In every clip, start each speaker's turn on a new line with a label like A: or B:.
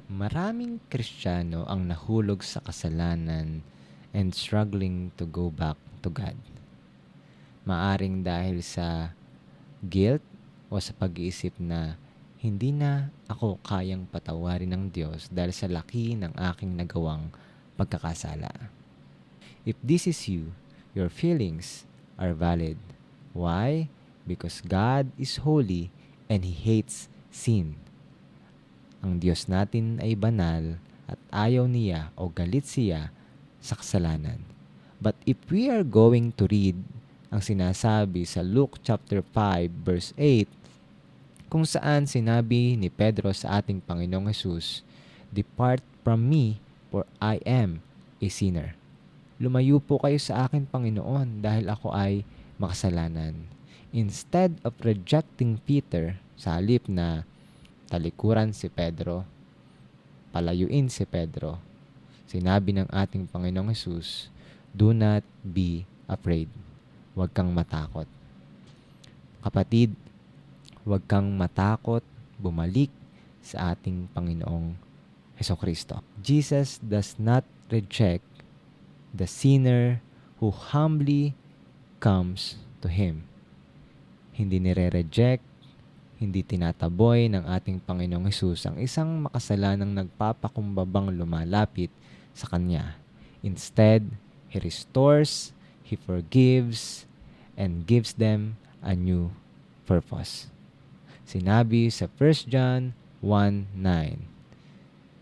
A: Maraming Kristiyano ang nahulog sa kasalanan and struggling to go back to God. Maaring dahil sa guilt o sa pag-iisip na hindi na ako kayang patawarin ng Diyos dahil sa laki ng aking nagawang pagkakasala. If this is you, your feelings are valid. Why? Because God is holy and He hates sin. Ang Diyos natin ay banal at ayaw niya o galit siya sa kasalanan. But if we are going to read ang sinasabi sa Luke chapter 5 verse 8, kung saan sinabi ni Pedro sa ating Panginoong Hesus, "Depart from me, for I am a sinner." Lumayo po kayo sa akin, Panginoon, dahil ako ay makasalanan. Instead of rejecting Peter, sa halip na talikuran si Pedro, palayuin si Pedro, sinabi ng ating Panginoong Hesus, "Do not be afraid." Huwag kang matakot. Kapatid, huwag kang matakot bumalik sa ating Panginoong Hesukristo. Jesus does not reject the sinner who humbly comes to Him. Hindi nire-reject, hindi tinataboy ng ating Panginoong Hesus ang isang makasalanang nagpapakumbabang lumalapit sa Kanya. Instead, He restores, He forgives, and gives them a new purpose. Sinabi sa 1 John 1:9,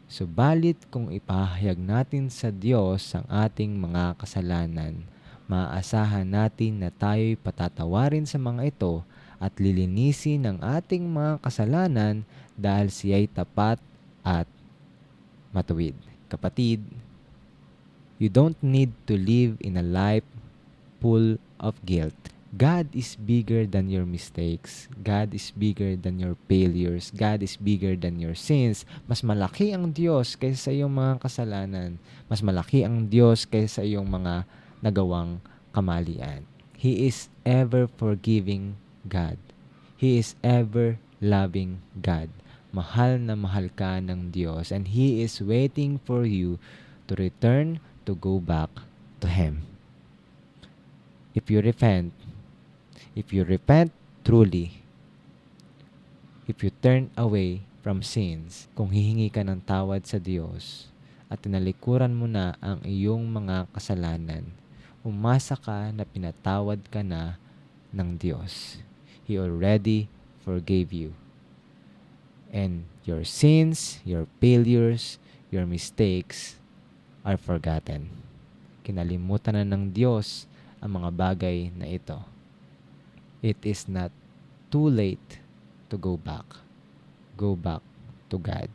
A: "Subalit kung ipahayag natin sa Diyos ang ating mga kasalanan, maaasahan natin na tayo'y patatawarin sa mga ito at lilinisin ang ating mga kasalanan dahil siya'y tapat at matuwid." Kapatid, you don't need to live in a life full of guilt. God is bigger than your mistakes. God is bigger than your failures. God is bigger than your sins. Mas malaki ang Diyos kaysa sa iyong mga kasalanan. Mas malaki ang Diyos kaysa sa iyong mga nagawang kamalian. He is ever forgiving God. He is ever loving God. Mahal na mahal ka ng Diyos, and He is waiting for you to return, to go back to Him. If you repent truly, if you turn away from sins, kung hihingi ka ng tawad sa Diyos at tinalikuran mo na ang iyong mga kasalanan, umasa ka na pinatawad ka na ng Diyos. He already forgave you. And your sins, your failures, your mistakes are forgotten. Kinalimutan na ng Diyos ang mga bagay na ito. It is not too late to go back. Go back to God.